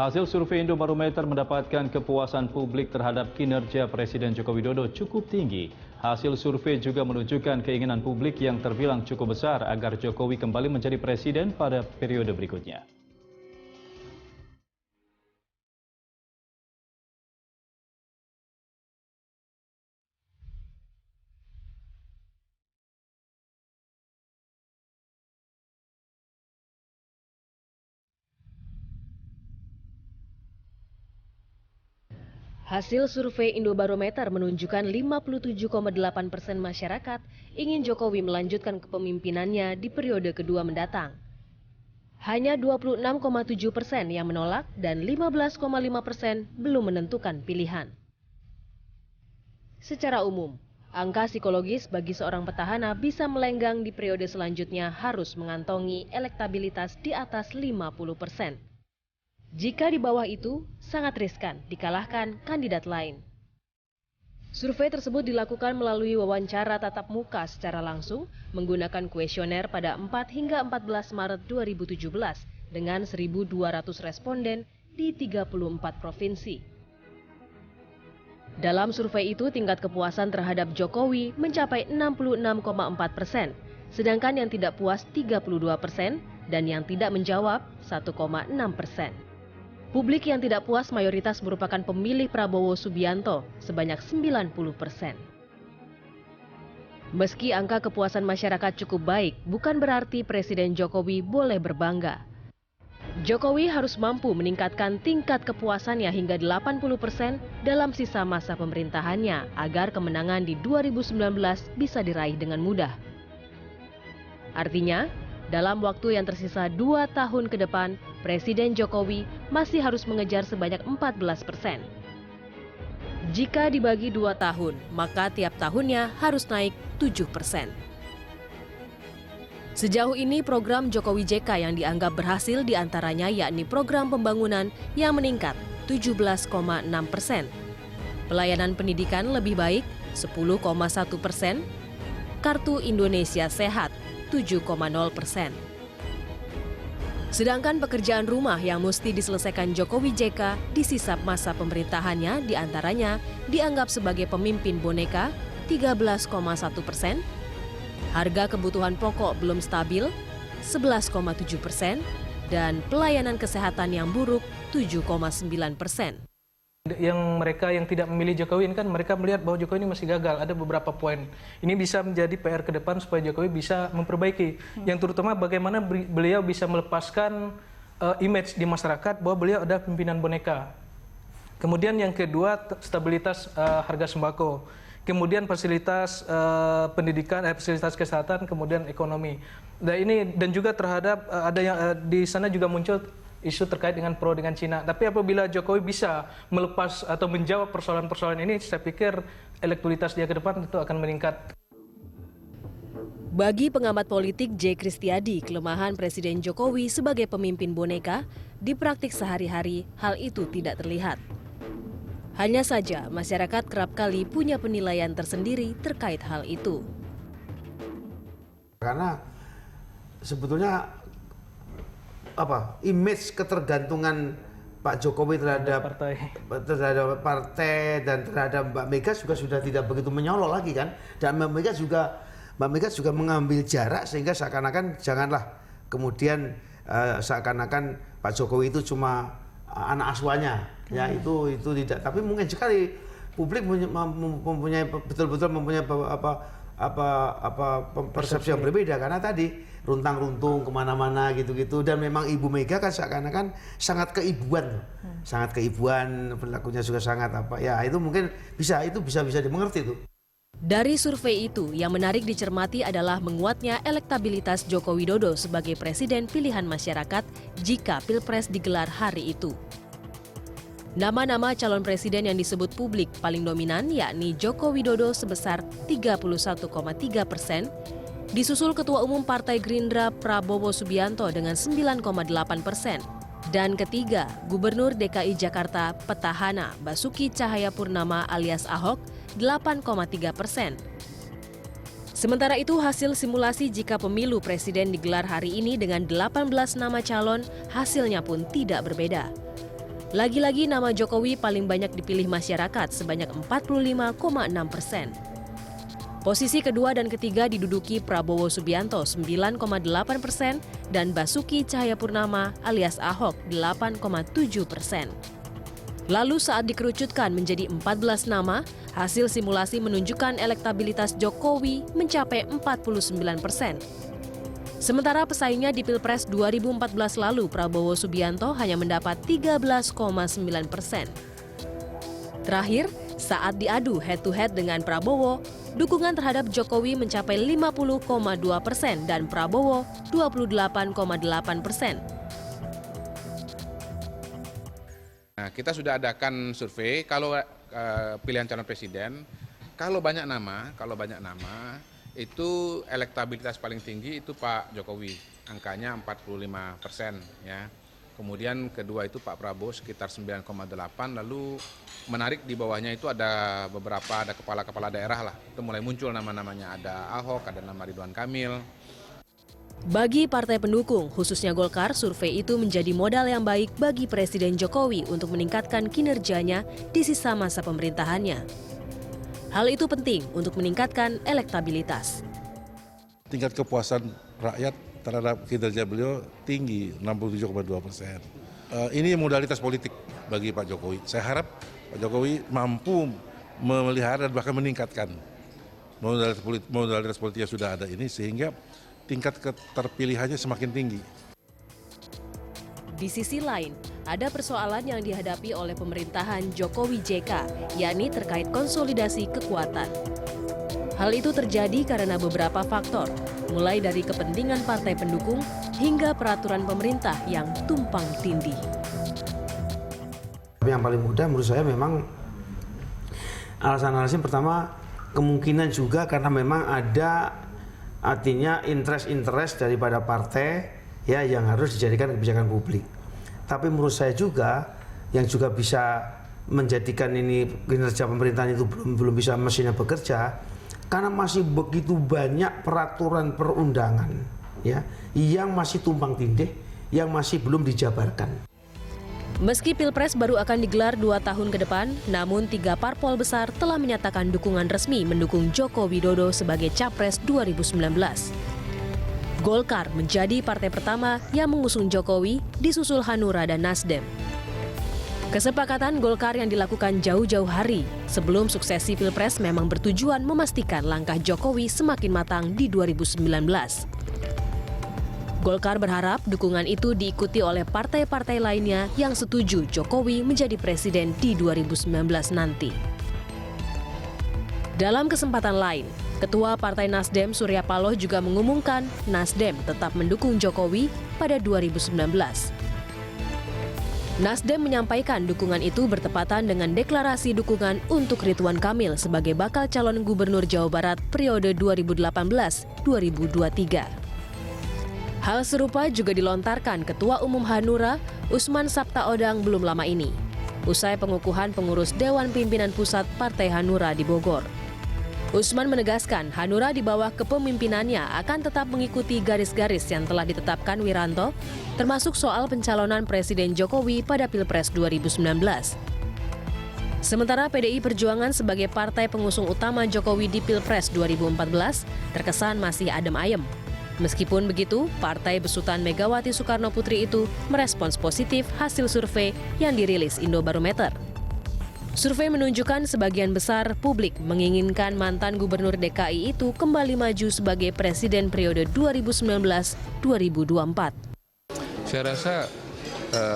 Hasil survei Indobarometer mendapatkan kepuasan publik terhadap kinerja Presiden Joko Widodo cukup tinggi. Hasil survei juga menunjukkan keinginan publik yang terbilang cukup besar agar Jokowi kembali menjadi presiden pada periode berikutnya. Hasil survei Indobarometer menunjukkan 57,8% masyarakat ingin Jokowi melanjutkan kepemimpinannya di periode kedua mendatang. Hanya 26,7% yang menolak dan 15,5% belum menentukan pilihan. Secara umum, angka psikologis bagi seorang petahana bisa melenggang di periode selanjutnya harus mengantongi elektabilitas di atas 50%. Jika di bawah itu, sangat riskan dikalahkan kandidat lain. Survei tersebut dilakukan melalui wawancara tatap muka secara langsung menggunakan kuesioner pada 4 hingga 14 Maret 2017 dengan 1.200 responden di 34 provinsi. Dalam survei itu, tingkat kepuasan terhadap Jokowi mencapai 66,4%, sedangkan yang tidak puas 32% dan yang tidak menjawab 1,6%. Publik yang tidak puas mayoritas merupakan pemilih Prabowo Subianto sebanyak 90%. Meski angka kepuasan masyarakat cukup baik, bukan berarti Presiden Jokowi boleh berbangga. Jokowi harus mampu meningkatkan tingkat kepuasannya hingga 80% dalam sisa masa pemerintahannya agar kemenangan di 2019 bisa diraih dengan mudah. Artinya, dalam waktu yang tersisa 2 tahun ke depan, Presiden Jokowi masih harus mengejar sebanyak 14%. Jika dibagi 2 tahun, maka tiap tahunnya harus naik 7%. Sejauh ini program Jokowi JK yang dianggap berhasil diantaranya yakni program pembangunan yang meningkat 17,6%. Pelayanan pendidikan lebih baik 10,1%, Kartu Indonesia Sehat 7,0%. Sedangkan pekerjaan rumah yang mesti diselesaikan Jokowi JK di sisa masa pemerintahannya diantaranya dianggap sebagai pemimpin boneka 13,1%, harga kebutuhan pokok belum stabil 11,7%, dan pelayanan kesehatan yang buruk 7,9%. Yang mereka yang tidak memilih Jokowi ini kan mereka melihat bahwa Jokowi ini masih gagal. Ada beberapa poin. Ini bisa menjadi PR ke depan supaya Jokowi bisa memperbaiki. Yang terutama bagaimana beliau bisa melepaskan image di masyarakat bahwa beliau ada pimpinan boneka. Kemudian yang kedua stabilitas harga sembako. Kemudian fasilitas pendidikan, fasilitas kesehatan, kemudian ekonomi. Dan juga terhadap ada yang di sana juga muncul isu terkait dengan pro dengan Cina. Tapi apabila Jokowi bisa melepas atau menjawab persoalan-persoalan ini, saya pikir elektabilitas dia ke depan tentu akan meningkat. Bagi pengamat politik J. Kristiadi, kelemahan Presiden Jokowi sebagai pemimpin boneka, di praktik sehari-hari hal itu tidak terlihat. Hanya saja masyarakat kerap kali punya penilaian tersendiri terkait hal itu. Karena sebetulnya image ketergantungan Pak Jokowi terhadap partai dan terhadap Mbak Mega juga sudah tidak begitu menyolok lagi kan, dan Mbak Mega juga mengambil jarak sehingga seakan-akan janganlah kemudian seakan-akan Pak Jokowi itu cuma anak asuhannya ya, itu tidak, tapi mungkin sekali publik mempunyai betul-betul mempunyai persepsi yang berbeda karena tadi runtang-runtung kemana-mana gitu-gitu, dan memang Ibu Mega kan seakan-akan sangat keibuan, sangat keibuan, perilakunya juga sangat itu mungkin bisa dimengerti itu. Dari survei itu, yang menarik dicermati adalah menguatnya elektabilitas Joko Widodo sebagai presiden pilihan masyarakat jika Pilpres digelar hari itu. Nama-nama calon presiden yang disebut publik paling dominan yakni Joko Widodo sebesar 31,3%, disusul Ketua Umum Partai Gerindra Prabowo Subianto dengan 9,8%, dan ketiga Gubernur DKI Jakarta petahana Basuki Cahayapurnama alias Ahok 8,3%. Sementara itu hasil simulasi jika pemilu presiden digelar hari ini dengan 18 nama calon hasilnya pun tidak berbeda. Lagi-lagi nama Jokowi paling banyak dipilih masyarakat sebanyak 45,6%. Posisi kedua dan ketiga diduduki Prabowo Subianto 9,8% dan Basuki Cahayapurnama alias Ahok 8,7%. Lalu saat dikerucutkan menjadi 14 nama, hasil simulasi menunjukkan elektabilitas Jokowi mencapai 49%. Sementara pesaingnya di Pilpres 2014 lalu, Prabowo Subianto hanya mendapat 13,9%. Terakhir, saat diadu head-to-head dengan Prabowo, dukungan terhadap Jokowi mencapai 50,2% dan Prabowo 28,8%. Nah, kita sudah adakan survei kalau pilihan calon presiden, kalau banyak nama itu elektabilitas paling tinggi itu Pak Jokowi, angkanya 45% ya. Kemudian kedua itu Pak Prabowo sekitar 9,8, lalu menarik di bawahnya itu ada kepala-kepala daerah lah. Itu mulai muncul nama-namanya, ada Ahok, ada nama Ridwan Kamil. Bagi partai pendukung, khususnya Golkar, survei itu menjadi modal yang baik bagi Presiden Jokowi untuk meningkatkan kinerjanya di sisa masa pemerintahannya. Hal itu penting untuk meningkatkan elektabilitas. Tingkat kepuasan rakyat terhadap kinerja beliau tinggi, 67,2%. Ini modalitas politik bagi Pak Jokowi. Saya harap Pak Jokowi mampu memelihara dan bahkan meningkatkan modalitas politik yang sudah ada ini sehingga tingkat keterpilihannya semakin tinggi. Di sisi lain, ada persoalan yang dihadapi oleh pemerintahan Jokowi JK, yakni terkait konsolidasi kekuatan. Hal itu terjadi karena beberapa faktor, mulai dari kepentingan partai pendukung hingga peraturan pemerintah yang tumpang tindih. Yang paling mudah menurut saya memang alasan-alasan pertama kemungkinan juga karena memang ada artinya interest daripada partai ya yang harus dijadikan kebijakan publik. Tapi menurut saya juga yang juga bisa menjadikan ini kinerja pemerintahan itu belum bisa mesinnya bekerja karena masih begitu banyak peraturan perundangan ya yang masih tumpang tindih, yang masih belum dijabarkan. Meski Pilpres baru akan digelar 2 tahun ke depan, namun 3 parpol besar telah menyatakan dukungan resmi mendukung Joko Widodo sebagai Capres 2019. Golkar menjadi partai pertama yang mengusung Jokowi, disusul Hanura dan Nasdem. Kesepakatan Golkar yang dilakukan jauh-jauh hari sebelum suksesi Pilpres memang bertujuan memastikan langkah Jokowi semakin matang di 2019. Golkar berharap dukungan itu diikuti oleh partai-partai lainnya yang setuju Jokowi menjadi presiden di 2019 nanti. Dalam kesempatan lain, Ketua Partai Nasdem Surya Paloh juga mengumumkan Nasdem tetap mendukung Jokowi pada 2019. Nasdem menyampaikan dukungan itu bertepatan dengan deklarasi dukungan untuk Ridwan Kamil sebagai bakal calon gubernur Jawa Barat periode 2018-2023. Hal serupa juga dilontarkan Ketua Umum Hanura, Usman Sabtaodang belum lama ini, usai pengukuhan pengurus Dewan Pimpinan Pusat Partai Hanura di Bogor. Usman menegaskan Hanura di bawah kepemimpinannya akan tetap mengikuti garis-garis yang telah ditetapkan Wiranto, termasuk soal pencalonan Presiden Jokowi pada Pilpres 2019. Sementara PDI Perjuangan sebagai partai pengusung utama Jokowi di Pilpres 2014 terkesan masih adem ayem. Meskipun begitu, partai besutan Megawati Soekarno Putri itu merespons positif hasil survei yang dirilis Indobarometer. Survei menunjukkan sebagian besar publik menginginkan mantan gubernur DKI itu kembali maju sebagai presiden periode 2019-2024. Saya rasa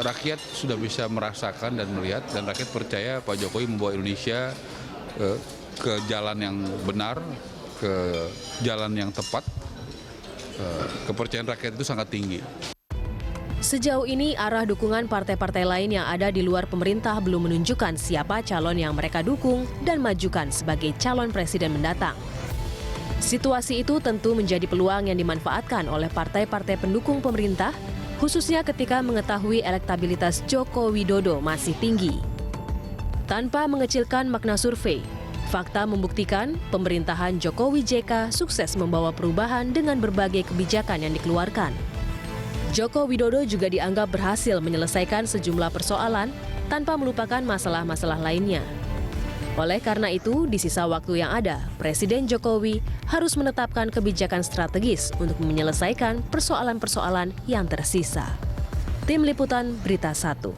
rakyat sudah bisa merasakan dan melihat, dan rakyat percaya Pak Jokowi membawa Indonesia ke jalan yang benar, ke jalan yang tepat. Kepercayaan rakyat itu sangat tinggi. Sejauh ini, arah dukungan partai-partai lain yang ada di luar pemerintah belum menunjukkan siapa calon yang mereka dukung dan majukan sebagai calon presiden mendatang. Situasi itu tentu menjadi peluang yang dimanfaatkan oleh partai-partai pendukung pemerintah, khususnya ketika mengetahui elektabilitas Joko Widodo masih tinggi. Tanpa mengecilkan makna survei, fakta membuktikan pemerintahan Jokowi JK sukses membawa perubahan dengan berbagai kebijakan yang dikeluarkan. Joko Widodo juga dianggap berhasil menyelesaikan sejumlah persoalan tanpa melupakan masalah-masalah lainnya. Oleh karena itu, di sisa waktu yang ada, Presiden Jokowi harus menetapkan kebijakan strategis untuk menyelesaikan persoalan-persoalan yang tersisa. Tim Liputan Berita 1.